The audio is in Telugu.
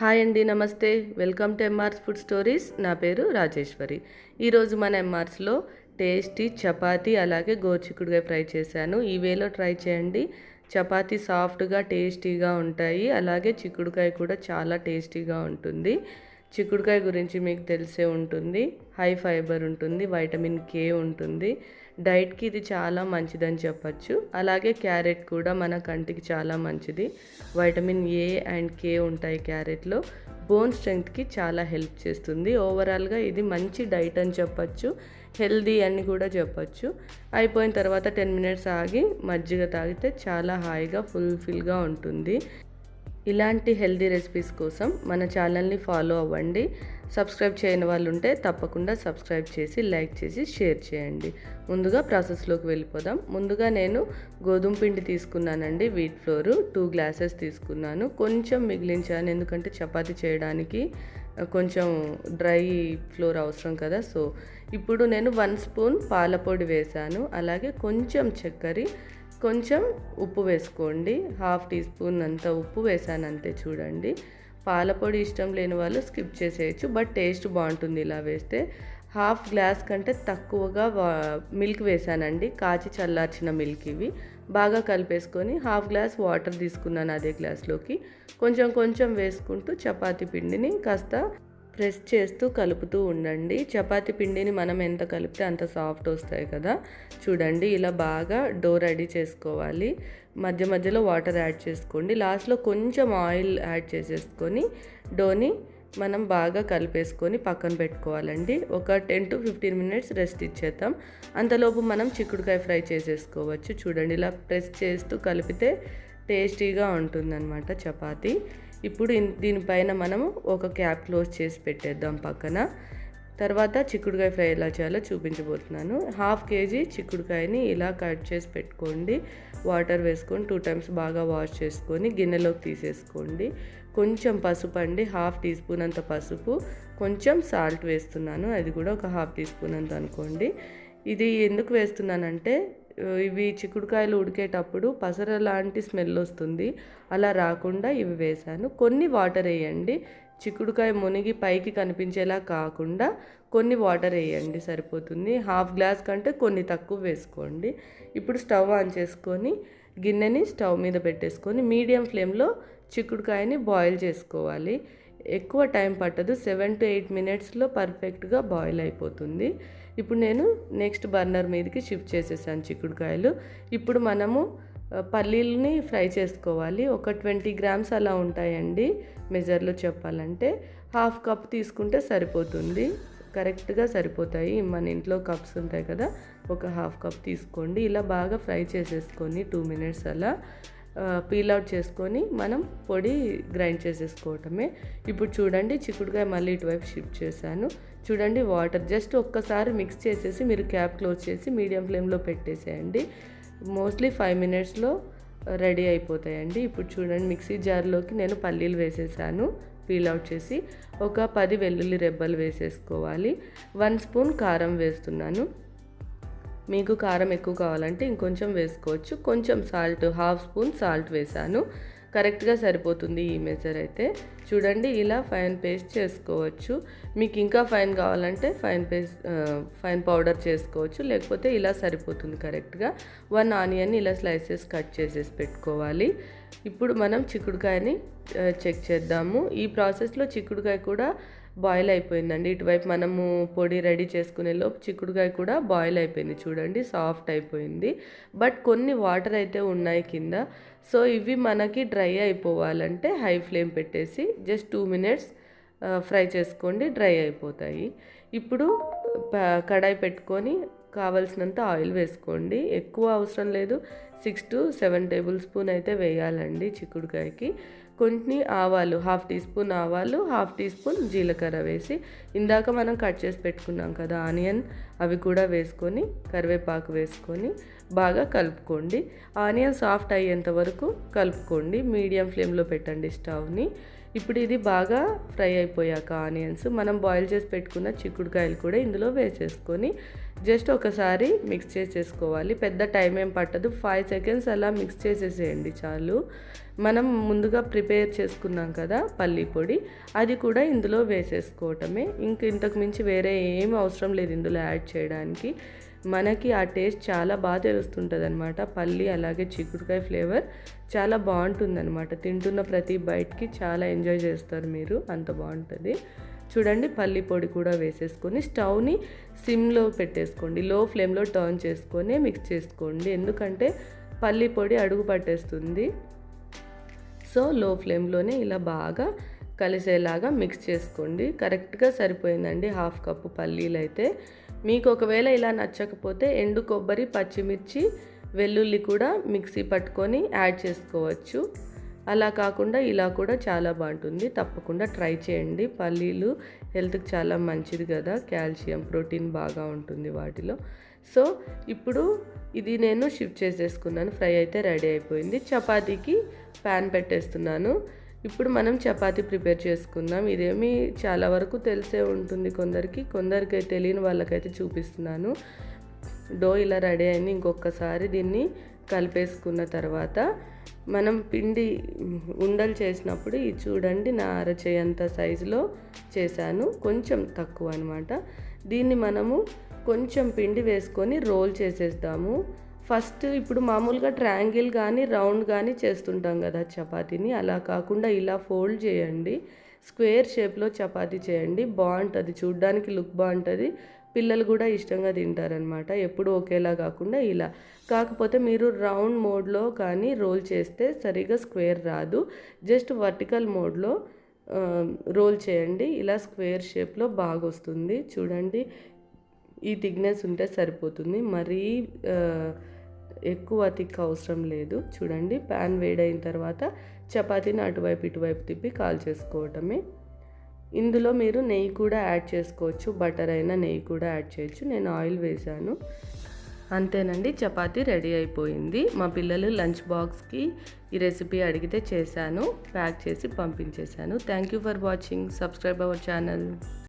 హాయ్ అండి, నమస్తే. Welcome to ఎంఆర్స్ food stories. నా పేరు రాజేశ్వరి. ఈరోజు మన ఎంఆర్స్లో టేస్టీ చపాతీ అలాగే గోరుచిక్కుడుకాయ ఫ్రై చేశాను. ఈ వేలో ట్రై చేయండి. చపాతీ సాఫ్ట్గా టేస్టీగా ఉంటాయి, అలాగే చిక్కుడుకాయ కూడా చాలా టేస్టీగా ఉంటుంది. చిక్కుడుకాయ గురించి మీకు తెలిసే ఉంటుంది. హై ఫైబర్ ఉంటుంది, వైటమిన్ కే ఉంటుంది. డైట్కి ఇది చాలా మంచిదని చెప్పచ్చు. అలాగే క్యారెట్ కూడా మన కంటికి చాలా మంచిది. వైటమిన్ ఏ అండ్ కే ఉంటాయి క్యారెట్లో. బోన్ స్ట్రెంగ్త్కి చాలా హెల్ప్ చేస్తుంది. ఓవరాల్గా ఇది మంచి డైట్ అని చెప్పచ్చు, హెల్దీ అని కూడా చెప్పచ్చు. అయిపోయిన తర్వాత 10 మినిట్స్ ఆగి మజ్జిగ తాగితే చాలా హాయిగా ఫుల్ఫిల్గా ఉంటుంది. ఇలాంటి హెల్దీ రెసిపీస్ కోసం మన ఛానల్ని ఫాలో అవ్వండి. సబ్స్క్రైబ్ చేయని వాళ్ళు ఉంటే తప్పకుండా సబ్స్క్రైబ్ చేసి లైక్ చేసి షేర్ చేయండి. ముందుగా ప్రాసెస్లోకి వెళ్ళిపోదాం. ముందుగా నేను గోధుమ పిండి తీసుకున్నానండి. వీట్ ఫ్లోర్ 2 గ్లాసెస్ తీసుకున్నాను. కొంచెం మిగిలించాను, ఎందుకంటే చపాతీ చేయడానికి కొంచెం డ్రై ఫ్లోర్ అవసరం కదా. సో ఇప్పుడు నేను 1 స్పూన్ పాలపొడి వేశాను. అలాగే కొంచెం చక్కెర, కొంచెం ఉప్పు వేసుకోండి. 1/2 టీ స్పూన్ అంత ఉప్పు వేసాను అంతే. చూడండి, పాలపొడి ఇష్టం లేని వాళ్ళు స్కిప్ చేసేయచ్చు, బట్ టేస్ట్ బాగుంటుంది ఇలా వేస్తే. 1/2 గ్లాస్ కంటే తక్కువగా మిల్క్ వేసానండి, కాచి చల్లార్చిన మిల్క్. ఇవి బాగా కలిపేసుకొని 1/2 గ్లాస్ వాటర్ తీసుకున్నాను అదే గ్లాస్లోకి. కొంచెం కొంచెం వేసుకుంటూ చపాతీ పిండిని కాస్త ప్రెస్ చేస్తూ కలుపుతూ ఉండండి. చపాతీ పిండిని మనం ఎంత కలిపితే అంత సాఫ్ట్ వస్తాయి కదా. చూడండి, ఇలా బాగా డో రెడీ చేసుకోవాలి. మధ్య మధ్యలో వాటర్ యాడ్ చేసుకోండి. లాస్ట్లో కొంచెం ఆయిల్ యాడ్ చేసేసుకొని డోని మనం బాగా కలిపేసుకొని పక్కన పెట్టుకోవాలండి. ఒక 10 to 15 మినిట్స్ రెస్ట్ ఇచ్చేద్దాం. అంతలోపు మనం చిక్కుడుకాయ ఫ్రై చేసేసుకోవచ్చు. చూడండి, ఇలా ప్రెస్ చేస్తూ కలిపితే టేస్టీగా ఉంటుందన్నమాట చపాతీ. ఇప్పుడు దీనిపైన మనము ఒక క్యాప్ క్లోజ్ చేసి పెట్టేద్దాం పక్కన. తర్వాత చిక్కుడుకాయ ఫ్రై ఎలా చేయాలో చూపించబోతున్నాను. 1/2 kg చిక్కుడుకాయని ఇలా కట్ చేసి పెట్టుకోండి. వాటర్ వేసుకొని 2 times బాగా వాష్ చేసుకొని గిన్నెలోకి తీసేసుకోండి. కొంచెం పసుపు అండి, 1/2 టీ స్పూన్ అంత పసుపు, కొంచెం సాల్ట్ వేస్తున్నాను. అది కూడా ఒక 1/2 టీ స్పూన్ అంత అనుకోండి. ఇది ఎందుకు వేస్తున్నానంటే ఇవి చిక్కుడుకాయలు ఉడికేటప్పుడు పసర లాంటి స్మెల్ వస్తుంది, అలా రాకుండా ఇవి వేసాను. కొన్ని వాటర్ వేయండి, చిక్కుడుకాయ మునిగి పైకి కనిపించేలా కాకుండా కొన్ని వాటర్ వేయండి సరిపోతుంది. 1/2 గ్లాస్ కంటే కొన్ని తక్కువ వేసుకోండి. ఇప్పుడు స్టవ్ ఆన్ చేసుకొని గిన్నెని స్టవ్ మీద పెట్టేసుకొని మీడియం ఫ్లేమ్లో చిక్కుడుకాయని బాయిల్ చేసుకోవాలి. ఎక్కువ టైం పట్టదు, 7 to 8 మినిట్స్లో పర్ఫెక్ట్గా బాయిల్ అయిపోతుంది. ఇప్పుడు నేను నెక్స్ట్ బర్నర్ మీదకి షిఫ్ట్ చేసేసాను చిక్కుడుకాయలు. ఇప్పుడు మనము పల్లీలని ఫ్రై చేసుకోవాలి. ఒక 20 grams అలా ఉంటాయండి మెజర్లో చెప్పాలంటే. 1/2 cup తీసుకుంటే సరిపోతుంది, కరెక్ట్గా సరిపోతాయి. మన ఇంట్లో కప్స్ ఉంటాయి కదా, ఒక 1/2 cup తీసుకోండి. ఇలా బాగా ఫ్రై చేసేసుకొని 2 minutes అలా పీల్ అవుట్ చేసుకొని మనం పొడి గ్రైండ్ చేసేసుకోవటమే. ఇప్పుడు చూడండి, చిక్కుడుకాయ మళ్ళీ ఇటువైపు షిఫ్ట్ చేశాను. చూడండి, వాటర్ జస్ట్ ఒక్కసారి మిక్స్ చేసేసి మీరు క్యాప్ క్లోజ్ చేసి మీడియం ఫ్లేమ్లో పెట్టేసేయండి. మోస్ట్లీ 5 minutesలో రెడీ అయిపోతాయండి. ఇప్పుడు చూడండి, మిక్సీ జార్లోకి నేను పల్లీలు వేసేసాను పీల్ అవుట్ చేసి. ఒక 10 వెల్లుల్లి రెబ్బలు వేసేసుకోవాలి. 1 స్పూన్ కారం వేస్తున్నాను. మీకు కారం ఎక్కువ కావాలంటే ఇంకొంచెం వేసుకోవచ్చు. కొంచెం సాల్ట్, 1/2 స్పూన్ సాల్ట్ వేసాను. కరెక్ట్గా సరిపోతుంది ఈ మెజర్ అయితే. చూడండి, ఇలా ఫైన్ పేస్ట్ చేసుకోవచ్చు. మీకు ఇంకా ఫైన్ కావాలంటే ఫైన్ పౌడర్ చేసుకోవచ్చు, లేకపోతే ఇలా సరిపోతుంది కరెక్ట్గా. 1 ఆనియన్ ఇలా స్లైసెస్ కట్ చేసేసి పెట్టుకోవాలి. ఇప్పుడు మనం చిక్కుడుకాయని చెక్ చేద్దాము. ఈ ప్రాసెస్లో చిక్కుడుకాయ కూడా బాయిల్ అయిపోయిందండి. ఇటువైపు మనము పొడి రెడీ చేసుకునే లోపు చిక్కుడుకాయ కూడా బాయిల్ అయిపోయింది. చూడండి, సాఫ్ట్ అయిపోయింది. బట్ కొన్ని వాటర్ అయితే ఉన్నాయి కింద. సో ఇవి మనకి డ్రై అయిపోవాలంటే హై ఫ్లేమ్ పెట్టేసి జస్ట్ 2 minutes ఫ్రై చేసుకోండి, డ్రై అయిపోతాయి. ఇప్పుడు కడాయి పెట్టుకొని కావలసినంత ఆయిల్ వేసుకోండి. ఎక్కువ అవసరం లేదు, 6 to 7 tablespoon అయితే వేయాలండి చిక్కుడుకాయకి. కొన్ని ఆవాలు, 1/2 టీ స్పూన్ ఆవాలు, 1/2 టీ స్పూన్ జీలకర్ర వేసి, ఇందాక మనం కట్ చేసి పెట్టుకున్నాం కదా ఆనియన్, అవి కూడా వేసుకొని కరివేపాకు వేసుకొని బాగా కలుపుకోండి. ఆనియన్ సాఫ్ట్ అయ్యేంత వరకు కలుపుకోండి. మీడియం ఫ్లేమ్లో పెట్టండి స్టవ్ని. ఇప్పుడు ఇది బాగా ఫ్రై అయిపోయాక ఆనియన్స్ మనం బాయిల్ చేసి పెట్టుకున్న చిక్కుడుకాయలు కూడా ఇందులో వేసేసుకొని జస్ట్ ఒకసారి మిక్స్ చేసేసుకోవాలి. పెద్ద టైం ఏం పట్టదు, 5 సెకండ్స్ అలా మిక్స్ చేసేసేయండి చాలు. మనం ముందుగా ప్రిపేర్ చేసుకున్నాం కదా పల్లీ పొడి, అది కూడా ఇందులో వేసేసుకోవటమే. ఇంతకు మించి వేరే ఏం అవసరం లేదు ఇందులో యాడ్ చేయడానికి. మనకి ఆ టేస్ట్ చాలా బాగా తెలుస్తుంటుంది అనమాట. పల్లి అలాగే చిక్కుడుకాయ ఫ్లేవర్ చాలా బాగుంటుందన్నమాట. తింటున్న ప్రతి బైట్కి చాలా ఎంజాయ్ చేస్తారు మీరు, అంత బాగుంటుంది. చూడండి, పల్లి పొడి కూడా వేసేసుకొని స్టవ్ని సిమ్లో పెట్టేసుకోండి. లో ఫ్లేమ్లో టర్న్ చేసుకొని మిక్స్ చేసుకోండి, ఎందుకంటే పల్లి పొడి అడుగు పట్టేస్తుంది. సో లో ఫ్లేమ్లోనే ఇలా బాగా కలిసేలాగా మిక్స్ చేసుకోండి. కరెక్ట్గా సరిపోయిందండి 1/2 కప్పు పల్లీలు అయితే. మీకు ఒకవేళ ఇలా నచ్చకపోతే ఎండు కొబ్బరి, పచ్చిమిర్చి, వెల్లుల్లి కూడా మిక్సీ పట్టుకొని యాడ్ చేసుకోవచ్చు. అలా కాకుండా ఇలా కూడా చాలా బాగుంటుంది. తప్పకుండా ట్రై చేయండి. పల్లీలు హెల్త్కి చాలా మంచిది కదా, కాల్షియం, ప్రోటీన్ బాగా ఉంటుంది వాటిలో. సో ఇప్పుడు ఇది నేను షిఫ్ట్ చేసేసుకున్నాను. ఫ్రై అయితే రెడీ అయిపోయింది. చపాతీకి ప్యాన్ పెట్టేస్తున్నాను. ఇప్పుడు మనం చపాతీ ప్రిపేర్ చేసుకుందాం. ఇదేమి చాలా వరకు తెలిసే ఉంటుంది కొందరికి తెలియని వాళ్ళకైతే చూపిస్తున్నాను. డో ఇలా రెడీ అయింది. ఇంకొకసారి దీన్ని కలిపేసుకున్న తర్వాత మనం పిండి ఉండలు చేసినప్పుడు ఇది చూడండి, నా అరచేయంత సైజులో చేశాను, కొంచెం తక్కువ అనమాట. దీన్ని మనము కొంచెం పిండి వేసుకొని రోల్ చేసేద్దాము. ఫస్ట్ ఇప్పుడు మామూలుగా ట్రయాంగిల్ కానీ రౌండ్ కానీ చేస్తుంటాం కదా చపాతీని, అలా కాకుండా ఇలా ఫోల్డ్ చేయండి. స్క్వేర్ షేప్లో చపాతీ చేయండి, బాగుంటుంది, చూడ్డానికి లుక్ బాగుంటుంది. పిల్లలు కూడా ఇష్టంగా తింటారనమాట. ఎప్పుడు ఒకేలా కాకుండా ఇలా. కాకపోతే మీరు రౌండ్ మోడ్లో కానీ రోల్ చేస్తే సరిగా స్క్వేర్ రాదు. జస్ట్ వర్టికల్ మోడ్లో రోల్ చేయండి, ఇలా స్క్వేర్ షేప్లో బాగా వస్తుంది. చూడండి, ఈ థిక్నెస్ ఉంటే సరిపోతుంది, మరీ ఎక్కువ థిక్ అవసరం లేదు. చూడండి, ప్యాన్ వేడైన తర్వాత చపాతీని అటువైపు ఇటువైపు తిప్పి కాల్ చేసుకోవటమే. ఇందులో మీరు నెయ్యి కూడా యాడ్ చేసుకోవచ్చు, బటర్ అయినా నెయ్యి కూడా యాడ్ చేయొచ్చు. నేను ఆయిల్ వేసాను. అంతేనండి, చపాతీ రెడీ అయిపోయింది. మా పిల్లలు లంచ్ బాక్స్కి ఈ రెసిపీ అడిగితే చేశాను, ప్యాక్ చేసి పంపించేశాను. Thank you for watching. Subscribe our channel.